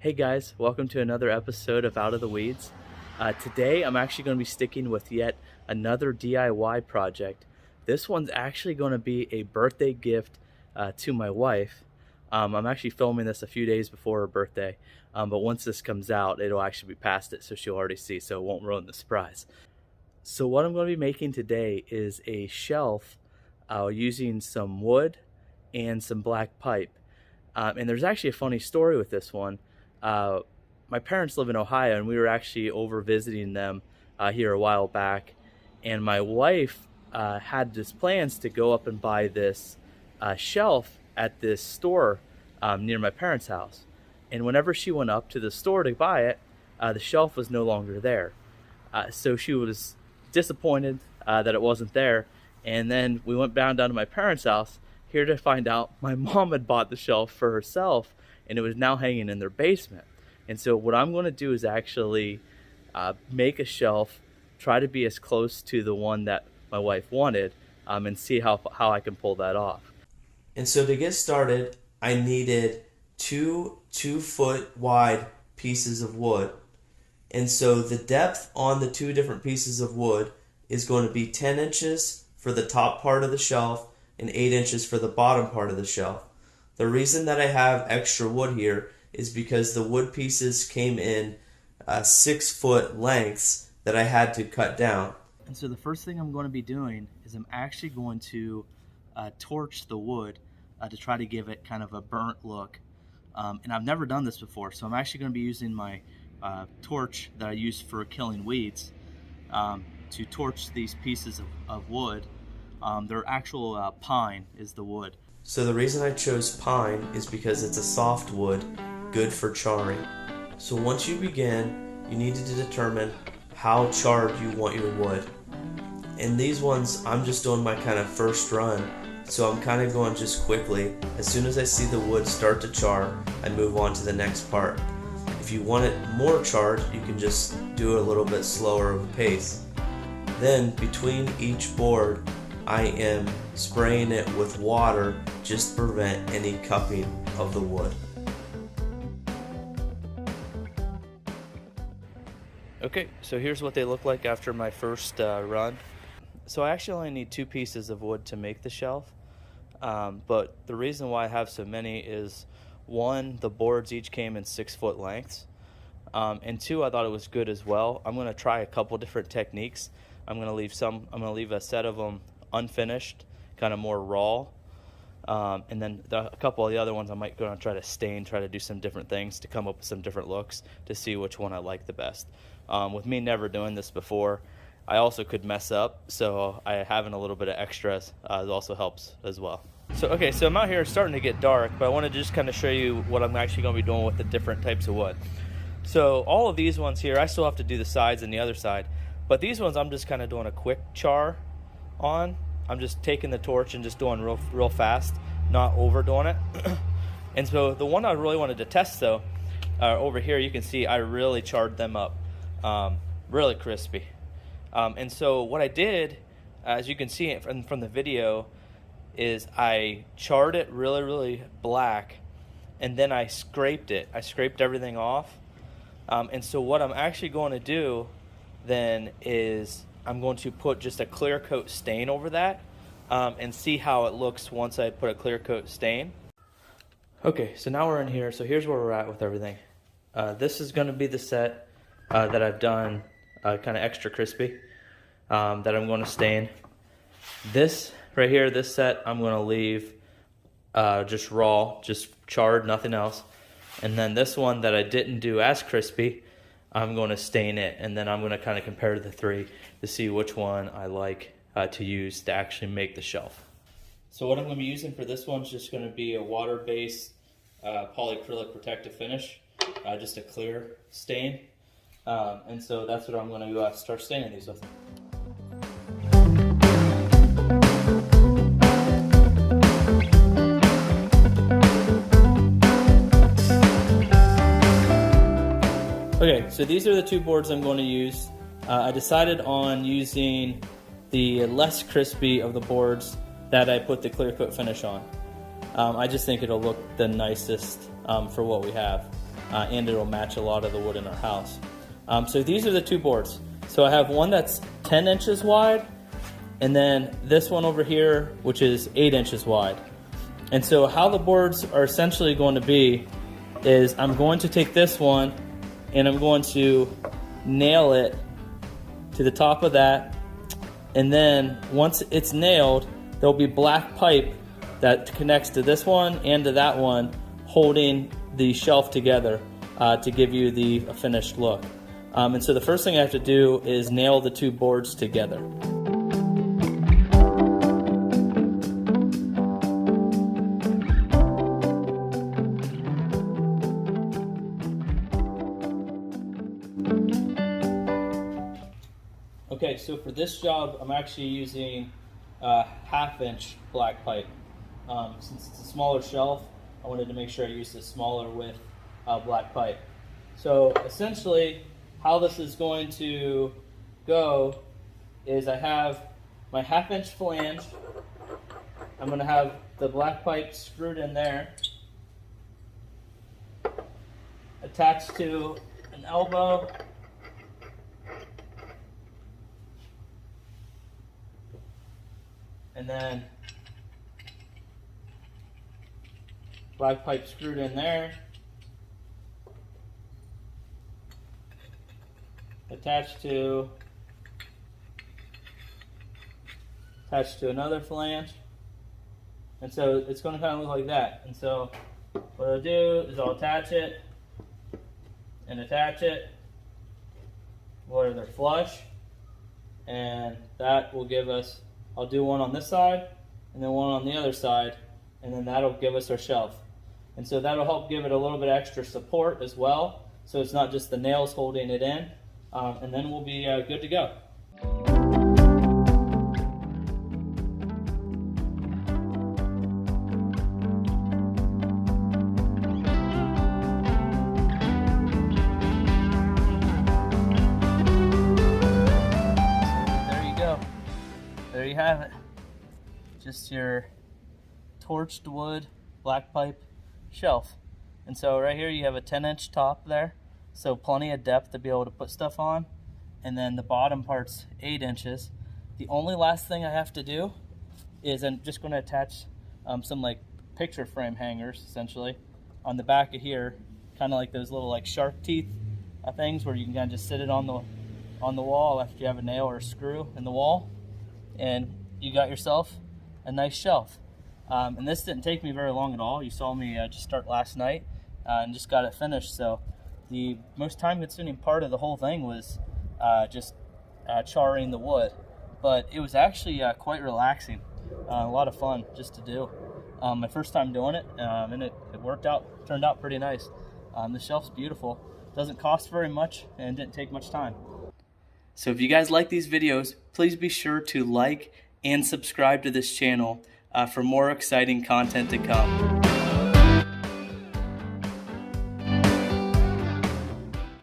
Hey guys, welcome to another episode of Out of the Weeds. Today I'm actually going to be sticking with yet another DIY project. This one's actually going to be a birthday gift to my wife. I'm actually filming this a few days before her birthday, but once this comes out it'll actually be past it, so she'll already see, so it won't ruin the surprise. So what I'm going to be making today is a shelf using some wood and some black pipe. And there's actually a funny story with this one. My parents live in Ohio, and we were actually over visiting them here a while back, and my wife had this plans to go up and buy this shelf at this store near my parents' house. And whenever she went up to the store to buy it, the shelf was no longer there. So she was disappointed that it wasn't there, and then we went down to my parents' house here to find out my mom had bought the shelf for herself, and it was now hanging in their basement. And so what I'm going to do is actually make a shelf, try to be as close to the one that my wife wanted, and see how I can pull that off. And so to get started, I needed two 2-foot wide pieces of wood. And so the depth on the two different pieces of wood is going to be 10 inches for the top part of the shelf and 8 inches for the bottom part of the shelf. The reason that I have extra wood here is because the wood pieces came in 6-foot lengths that I had to cut down. And so the first thing I'm going to be doing is I'm actually going to torch the wood to try to give it kind of a burnt look. And I've never done this before, so I'm actually going to be using my torch that I use for killing weeds to torch these pieces of wood. They're actual pine is the wood. So the reason I chose pine is because it's a soft wood, good for charring. So once you begin, you need to determine how charred you want your wood. And these ones, I'm just doing my kind of first run, so I'm kind of going just quickly. As soon as I see the wood start to char, I move on to the next part. If you want it more charred, you can just do it a little bit slower of a pace. Then between each board, I am spraying it with water just to prevent any cupping of the wood. Okay, so here's what they look like after my first run. So I actually only need 2 pieces of wood to make the shelf, but the reason why I have so many is, 1, the boards each came in 6-foot lengths, and 2, I thought it was good as well. I'm going to try a couple different techniques. I'm going to leave a set of them unfinished, kind of more raw, and then a couple of the other ones I might go and try to stain, try to do some different things to come up with some different looks to see which one I like the best. With me never doing this before, I also could mess up, so having a little bit of extras also helps as well. So I'm out here, it's starting to get dark, but I want to just kind of show you what I'm actually going to be doing with the different types of wood. So all of these ones here, I still have to do the sides and the other side, but these ones I'm just kind of doing a quick char on. I'm just taking the torch and just doing real fast, not overdoing it. And so the one I really wanted to test though, over here you can see I really charred them up, really crispy. And so what I did, as you can see from the video, is I charred it really black, and then I scraped it. I scraped everything off. And so what I'm actually going to do then is I'm going to put just a clear coat stain over that and see how it looks once I put a clear coat stain. Okay, so now we're in here. So here's where we're at with everything. This is going to be the set that I've done kind of extra crispy that I'm going to stain. This right here, this set I'm going to leave just raw, just charred, nothing else. And then this one that I didn't do as crispy, I'm going to stain it, and then I'm going to kind of compare the 3 to see which one I like to use to actually make the shelf. So what I'm going to be using for this one is just going to be a water-based polycrylic protective finish, just a clear stain. And so that's what I'm going to start staining these with. Okay, so these are the 2 boards I'm going to use. I decided on using the less crispy of the boards that I put the clear coat finish on. I just think it'll look the nicest for what we have. and it'll match a lot of the wood in our house. So these are the two boards. So I have one that's 10 inches wide, and then this one over here, which is 8 inches wide. And so how the boards are essentially going to be is I'm going to take this one and I'm going to nail it to the top of that, and then once it's nailed, there'll be black pipe that connects to this one and to that one, holding the shelf together to give you the finished look. And so the first thing I have to do is nail the two boards together. Okay, so for this job, I'm actually using 1/2 inch black pipe. Since it's a smaller shelf, I wanted to make sure I used a smaller width black pipe. So essentially, how this is going to go is I have my 1/2 inch flange. I'm going to have the black pipe screwed in there, attached to an elbow. And then black pipe screwed in there, attached to another flange, and so it's going to kind of look like that. And so what I'll do is I'll attach it and attach it where they're flush, and that will give us, I'll do one on this side and then one on the other side, and then that'll give us our shelf. And so that'll help give it a little bit extra support as well, so it's not just the nails holding it in, and then we'll be good to go. There you have it. Just your torched wood black pipe shelf. And so right here you have a 10-inch top there, so plenty of depth to be able to put stuff on. And then the bottom part's 8 inches. The only last thing I have to do is I'm just going to attach some like picture frame hangers essentially on the back of here, kind of like those little like shark teeth things where you can kind of just sit it on the wall after you have a nail or a screw in the wall, and you got yourself a nice shelf. And this didn't take me very long at all. You saw me just start last night and just got it finished. So the most time consuming part of the whole thing was just charring the wood, but it was actually quite relaxing, a lot of fun just to do. My first time doing it, and it turned out pretty nice. The shelf's beautiful, doesn't cost very much, and didn't take much time. So if you guys like these videos, please be sure to like and subscribe to this channel for more exciting content to come.